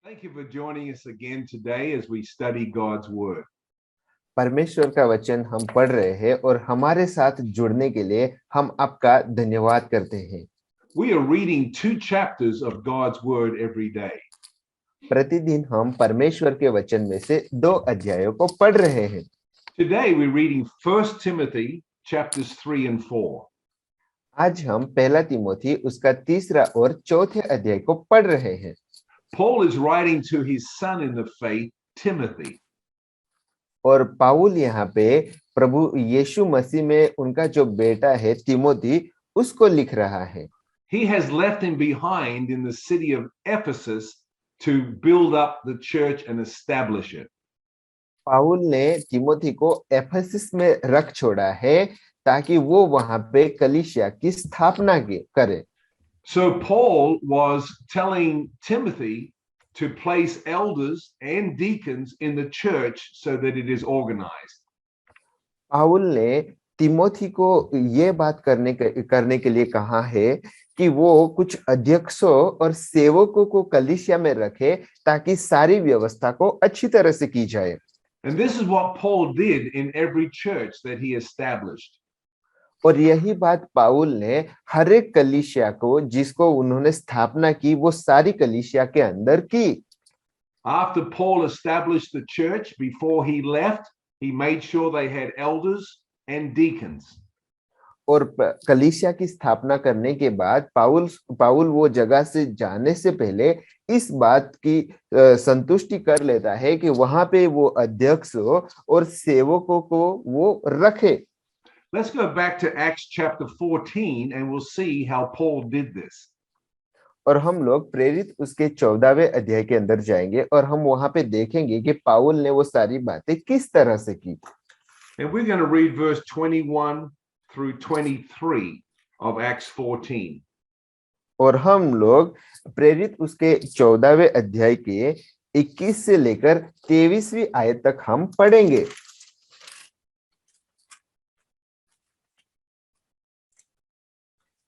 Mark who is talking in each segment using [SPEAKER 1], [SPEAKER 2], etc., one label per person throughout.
[SPEAKER 1] Thank you for joining us again today as we study God's Word.
[SPEAKER 2] परमेश्वर का वचन हम पढ़ रहे हैं और हमारे साथ जुड़ने के लिए हम आपका धन्यवाद करते हैं।
[SPEAKER 1] We are reading 2 chapters of God's Word every day.
[SPEAKER 2] प्रतिदिन हम परमेश्वर के वचन में से 2 अध्यायों को पढ़ रहे हैं।
[SPEAKER 1] Today we're reading 1 Timothy chapters 3 and 4.
[SPEAKER 2] आज हम पहला तिमोथी उसका 3रा और 4थे अध्याय को पढ़ रहे हैं।
[SPEAKER 1] Paul is writing to his son in the faith, Timothy.
[SPEAKER 2] और पाउल यहाँ पे प्रभु यीशु मसीह में उनका जो बेटा है तिमोथी उसको लिख रहा है।
[SPEAKER 1] He has left him behind in the city of Ephesus to build up the church and establish it.
[SPEAKER 2] पाउल ने तिमोथी को एफेसस में रख छोड़ा है ताकि वो वहां पे कलीसिया की स्थापना करे।
[SPEAKER 1] So Paul was telling Timothy to place elders and deacons in the church so that it is organized.
[SPEAKER 2] पाउल ने तिमोथी को ये बात करने के लिए कहा है कि वो कुछ अध्यक्षों और सेवकों को कलीसिया में रखे ताकि सारी व्यवस्था को अच्छी तरह से की जाए।
[SPEAKER 1] And this is what Paul did in every church that he established.
[SPEAKER 2] और यही बात पाउल ने हर एक कलीसिया को जिसको उन्होंने स्थापना की वो सारी कलीसिया के अंदर की।
[SPEAKER 1] After Paul established the church, before he left, he made sure they had elders and deacons.
[SPEAKER 2] और कलीसिया की स्थापना करने के बाद पाउल वो जगह से जाने से पहले इस बात की संतुष्टि कर लेता है कि वहां पे वो अध्यक्ष और सेवकों को वो रखे।
[SPEAKER 1] Let's go back to Acts chapter 14 and we'll see how Paul did this.
[SPEAKER 2] और हम लोग प्रेरित उसके 14वें अध्याय के अंदर जाएंगे और हम वहां पे देखेंगे कि पाउल ने वो सारी बातें किस तरह से की।
[SPEAKER 1] And we're going to read verse 21 through 23 of Acts 14.
[SPEAKER 2] और हम लोग प्रेरित उसके 14वें अध्याय के 21 से लेकर 23वीं आयत तक हम पढ़ेंगे।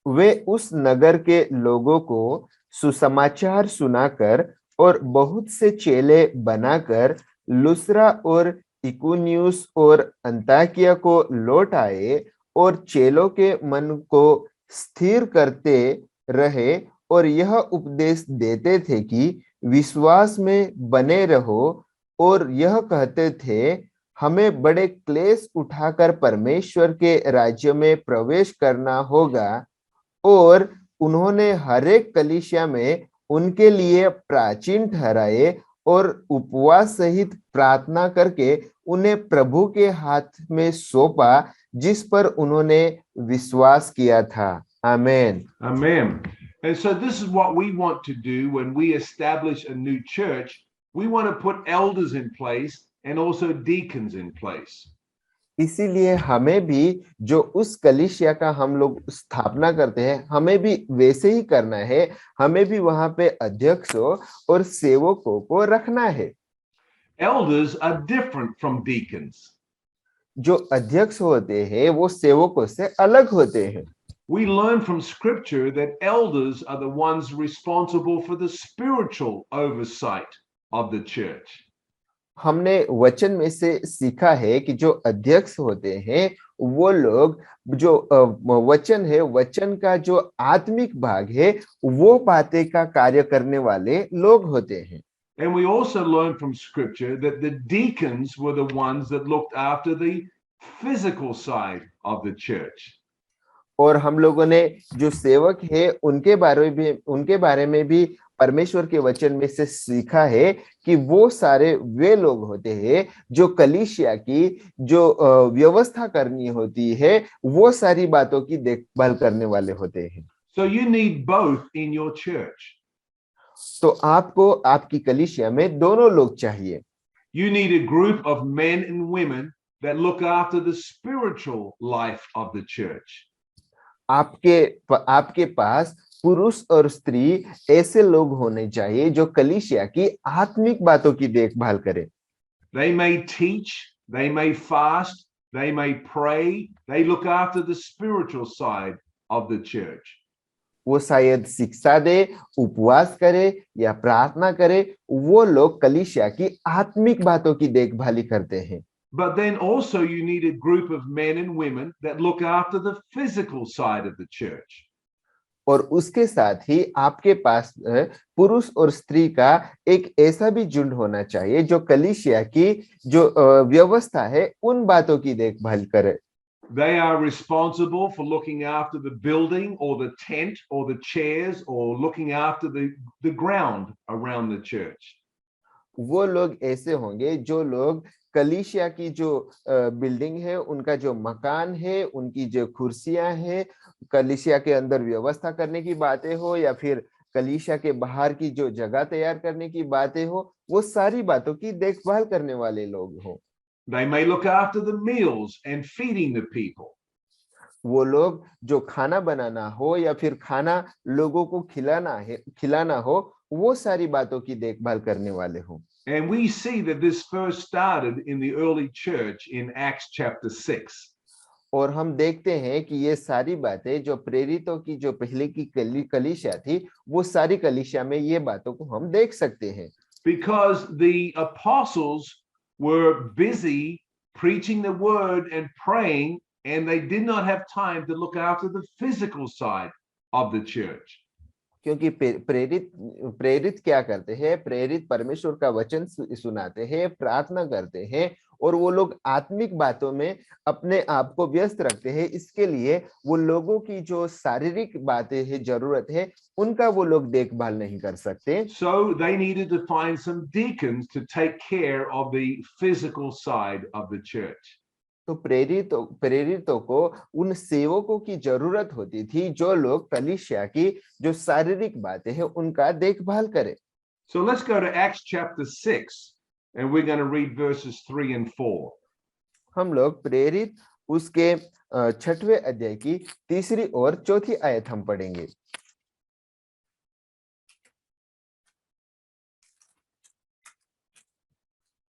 [SPEAKER 2] वे उस नगर के लोगों को सुसमाचार सुनाकर और बहुत से चेले बनाकर लुस्रा और इकुनियुस और अंताकिया को लौट आए और चेलों के मन को स्थिर करते रहे और यह उपदेश देते थे कि विश्वास में बने रहो और यह कहते थे हमें बड़े क्लेश उठाकर परमेश्वर के राज्य में प्रवेश करना होगा। और उन्होंने हर एक कलीसिया में उनके लिए प्राचीन ठहराए और उपवास सहित प्रार्थना करके उन्हें प्रभु के हाथ में सौंपा जिस पर उन्होंने विश्वास किया था। आमीन।
[SPEAKER 1] Amen. And so this is what we want to do when we establish a new church. We want to put elders in place and also deacons in place.
[SPEAKER 2] इसीलिए हमें भी जो उस कलीसिया का हम लोग स्थापना करते हैं हमें भी वैसे ही करना है। हमें भी वहां पे अध्यक्षों और सेवकों को रखना है।
[SPEAKER 1] Elders are different from deacons.
[SPEAKER 2] जो अध्यक्ष होते हैं वो सेवकों से अलग होते हैं।
[SPEAKER 1] We learn from scripture that elders are the ones responsible for the spiritual oversight of the church.
[SPEAKER 2] हमने वचन में से सीखा है कि जो अध्यक्ष होते हैं वो लोग जो वचन है वचन का जो आत्मिक भाग है वो बातें का कार्य करने वाले लोग होते हैं।
[SPEAKER 1] And we also learn from scripture that the deacons were the ones that looked after the physical side of the church.
[SPEAKER 2] और हम लोगों ने जो सेवक है उनके बारे में भी परमेश्वर के वचन में से सीखा है कि वो सारे वे लोग होते हैं जो कलीसिया की जो व्यवस्था करनी होती है वो सारी बातों की देखभाल करने वाले होते हैं।
[SPEAKER 1] So you need both in your church.
[SPEAKER 2] तो आपको आपकी कलीसिया में दोनों लोग चाहिए।
[SPEAKER 1] You need a group of men and women that look after the spiritual life of the church.
[SPEAKER 2] आपके पास पुरुष और स्त्री ऐसे लोग होने चाहिए जो कलीसिया की आत्मिक बातों की देखभाल करें।
[SPEAKER 1] They may teach, they may fast, they may pray, they look after the spiritual side of the church.
[SPEAKER 2] वो शायद शिक्षा दे, उपवास करे या प्रार्थना करे, वो लोग कलीसिया की आत्मिक बातों की देखभाली करते हैं।
[SPEAKER 1] But then also you need a group of men and women that look after the physical side of the church.
[SPEAKER 2] और उसके साथ ही आपके पास पुरुष और स्त्री का एक ऐसा भी झुंड होना चाहिए जो कलीसिया की जो व्यवस्था है उन बातों की देखभाल करे।
[SPEAKER 1] They are responsible for looking after the building or the tent or the chairs or looking after the ground around the church.
[SPEAKER 2] वो लोग ऐसे होंगे जो लोग कलीसिया की जो बिल्डिंग है, उनका जो मकान है, उनकी जो कुर्सियां हैं, कलीसिया के अंदर व्यवस्था करने की बातें हो या फिर कलीसिया के बाहर की जो जगह तैयार करने की बातें हो, वो सारी बातों की देखभाल करने वाले लोग हों।
[SPEAKER 1] They may look after the meals and feeding the people.
[SPEAKER 2] वो लोग जो खाना बनाना हो या फिर खाना लोगों को खिलाना हो, वो सारी बातों की देखभाल करने वाले हों।
[SPEAKER 1] And we see that this first started in the early church in Acts chapter 6.
[SPEAKER 2] और हम देखते हैं कि ये सारी बातें जो प्रेरितों की जो पहले की कलीसिया थी, वो सारी कलीसिया में ये बातों को हम देख सकते हैं।
[SPEAKER 1] Because the apostles were busy preaching the word and praying, and they did not have time to look after the physical side of the church.
[SPEAKER 2] क्योंकि प्रेरित क्या करते हैं? प्रेरित परमेश्वर का वचन सुनाते हैं, प्रार्थना करते हैं और वो लोग आत्मिक बातों में अपने आप को व्यस्त रखते हैं। इसके लिए वो लोगों की जो शारीरिक बातें हैं, जरूरत है, उनका वो लोग देखभाल नहीं कर सकते।
[SPEAKER 1] So they needed to find some deacons to take care of the physical side of the church.
[SPEAKER 2] तो प्रेरितों को उन सेवकों की जरूरत होती थी जो लोग कलीसिया की जो शारीरिक बातें हैं उनका देखभाल करें।
[SPEAKER 1] So let's go to Acts chapter 6 and we're going to read verses 3 and 4.
[SPEAKER 2] हम लोग प्रेरित उसके 6वें अध्याय की 3 और 4 आयत हम पढ़ेंगे।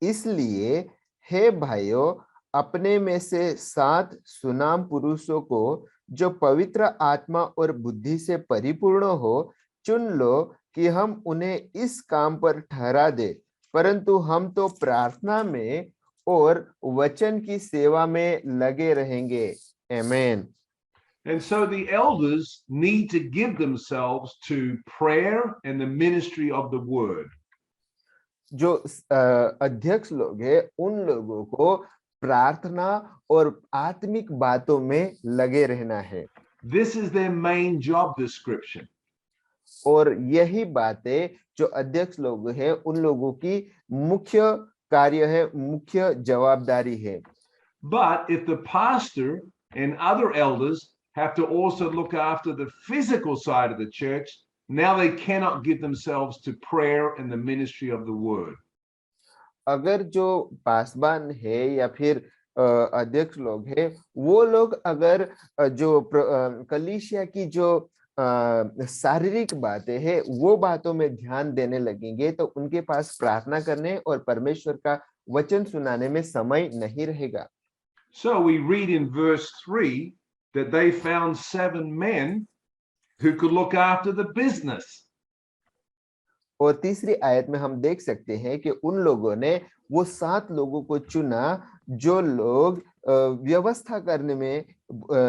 [SPEAKER 2] इसलिए हे भाइयों, अपने में से 7 सुनाम पुरुषों को जो पवित्र आत्मा और बुद्धि से परिपूर्ण हो चुन लो कि हम उन्हें इस काम पर ठहरा दे, परंतु हम तो प्रार्थना में और वचन की सेवा में लगे रहेंगे। आमीन।
[SPEAKER 1] And so the elders need to give themselves to prayer and the ministry of the word.
[SPEAKER 2] जो अध्यक्ष लोग हैं उन लोगों को प्रार्थना और आत्मिक बातों में लगे रहना है।
[SPEAKER 1] This is their main job description.
[SPEAKER 2] और यही बातें जो अध्यक्ष लोग हैं उन लोगों की मुख्य कार्य है, मुख्य जवाबदारी है।
[SPEAKER 1] But if the pastor and other elders have to also look after the physical side of the church, now they cannot give themselves to prayer and the ministry of the word.
[SPEAKER 2] अगर जो पासबान है या फिर अध्यक्ष लोग हैं, वो लोग अगर जो कलीसिया की जो शारीरिक बातें हैं वो बातों में ध्यान देने लगेंगे तो उनके पास प्रार्थना करने और परमेश्वर का वचन सुनाने में समय नहीं रहेगा।
[SPEAKER 1] So we read in verse 3 that they found 7 men who could look after the business.
[SPEAKER 2] और 3 आयत में हम देख सकते हैं कि उन लोगों ने वो 7 लोगों को चुना जो लोग व्यवस्था करने में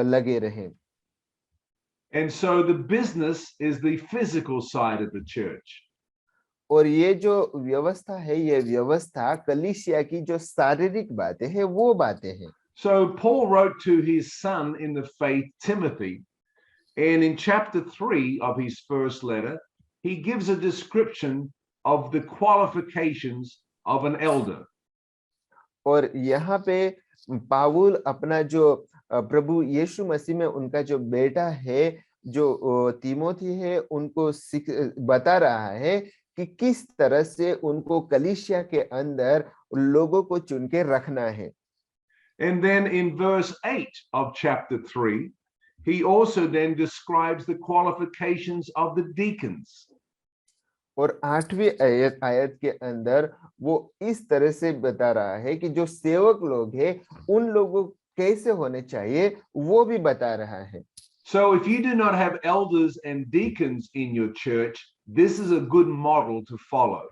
[SPEAKER 2] लगे रहे।
[SPEAKER 1] And so the business is the physical side of the church.
[SPEAKER 2] और ये जो व्यवस्था है, ये व्यवस्था कलीसिया की जो शारीरिक बातें हैं वो बातें हैं।
[SPEAKER 1] So Paul wrote to his son in the faith, Timothy, and in chapter 3 of his first letter, he gives a description of the qualifications of an elder.
[SPEAKER 2] और यहाँ पे पाउल अपना जो प्रभु यीशु मसीह में उनका जो बेटा है जो तीमोथी है उनको बता रहा है कि किस तरह से उनको कलीसिया के अंदर लोगों को चुन के रखना है।
[SPEAKER 1] And then in verse 8 of chapter 3, he also then describes the qualifications of the deacons.
[SPEAKER 2] और 8वीं आयत के अंदर वो इस तरह से बता रहा है कि जो सेवक लोग हैं उन लोगों कैसे होने चाहिए वो भी बता रहा है।
[SPEAKER 1] So if you do not have elders and deacons in your church, this is a good model to follow.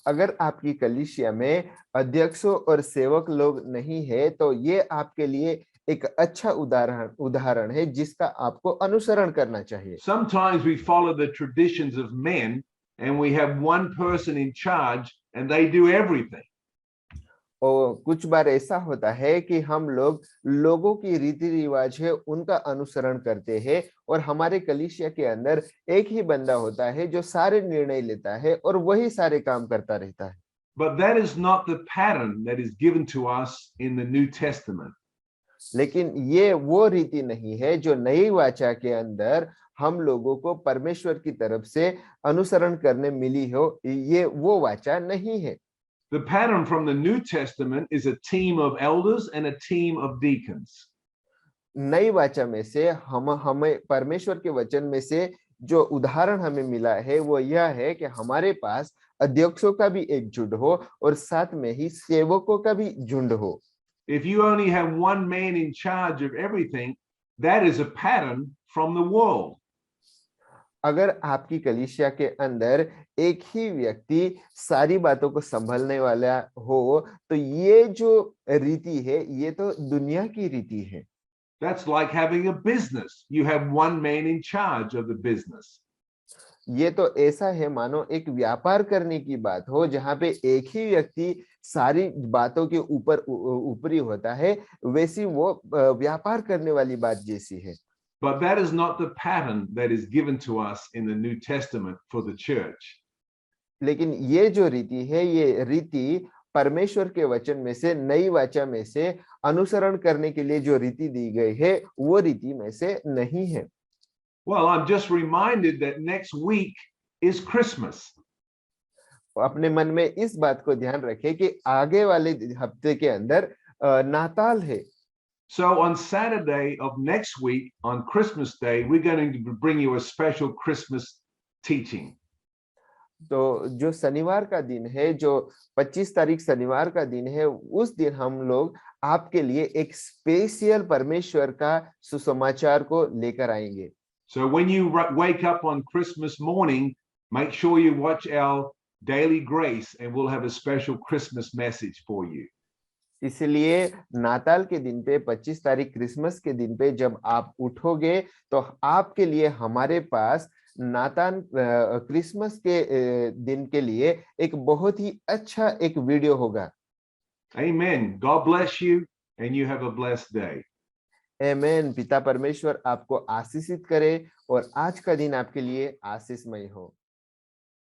[SPEAKER 2] अगर आपकी कलीसिया में अध्यक्षों और सेवक लोग नहीं है तो ये आपके लिए एक अच्छा उदाहरण है जिसका आपको अनुसरण करना चाहिए।
[SPEAKER 1] Sometimes we follow the traditions of men and we have one person in charge and they do everything.
[SPEAKER 2] और कुछ बार ऐसा होता है कि हम लोगों की रीति रिवाज है उनका अनुसरण करते हैं और हमारे कलीसिया के अंदर एक ही बंदा होता है जो सारे निर्णय लेता है और वही सारे काम करता रहता है।
[SPEAKER 1] But that is not the pattern that is given to us in the New Testament.
[SPEAKER 2] लेकिन ये वो रीति नहीं है जो नई वाचा के अंदर हम लोगों को परमेश्वर की तरफ से अनुसरण करने मिली हो, ये वो वाचा नहीं है।
[SPEAKER 1] The pattern from the New Testament is a team of elders and a team of deacons.
[SPEAKER 2] नई वाचा में से हमें परमेश्वर के वचन में से जो उदाहरण हमें मिला है वो यह है कि हमारे पास अध्यक्षों का भी एक झुंड हो और साथ में ही सेवकों का भी झुंड हो।
[SPEAKER 1] If you only have one man in charge of everything, that is a pattern from the world.
[SPEAKER 2] अगर आपकी कलीसिया के अंदर एक ही व्यक्ति सारी बातों को संभालने वाला हो तो ये जो रीति है ये तो दुनिया की रीति है।
[SPEAKER 1] That's like having a business. You have one man in charge of the business.
[SPEAKER 2] ये तो ऐसा है मानो एक व्यापार करने की बात हो जहां पे एक ही व्यक्ति सारी बातों के ऊपरी होता है, वैसी वो व्यापार करने वाली बात जैसी है।
[SPEAKER 1] But that is not the pattern that is given to us in the New Testament for the church.
[SPEAKER 2] लेकिन ये जो रीति है ये रीति परमेश्वर के वचन में से नई वाचा में से अनुसरण करने के लिए जो रीति दी गई है वो रीति में से नहीं है।
[SPEAKER 1] Well, I'm just reminded that next week is Christmas.
[SPEAKER 2] अपने मन में इस बात को ध्यान रखें कि आगे वाले हफ्ते के अंदर नाताल है।
[SPEAKER 1] So on Saturday of next week, on Christmas Day, we're going to bring you a special Christmas teaching.
[SPEAKER 2] तो जो शनिवार का दिन है, जो 25 तारीख शनिवार का दिन है, उस दिन हम लोग आपके लिए एक स्पेशल परमेश्वर का सुसमाचार को लेकर आएंगे।
[SPEAKER 1] So when you wake up on Christmas morning, make sure you watch our Daily Grace and we'll have a special Christmas message for you.
[SPEAKER 2] इसलिए नाताल के दिन पे 25 तारीख क्रिसमस के दिन पे जब आप उठोगे तो आपके लिए हमारे पास नातान क्रिसमस के दिन के लिए एक बहुत ही अच्छा एक वीडियो होगा।
[SPEAKER 1] Amen. God bless you and you have a blessed day.
[SPEAKER 2] आमीन। पिता परमेश्वर आपको आशीषित करे और आज का दिन आपके लिए आशीषमय हो।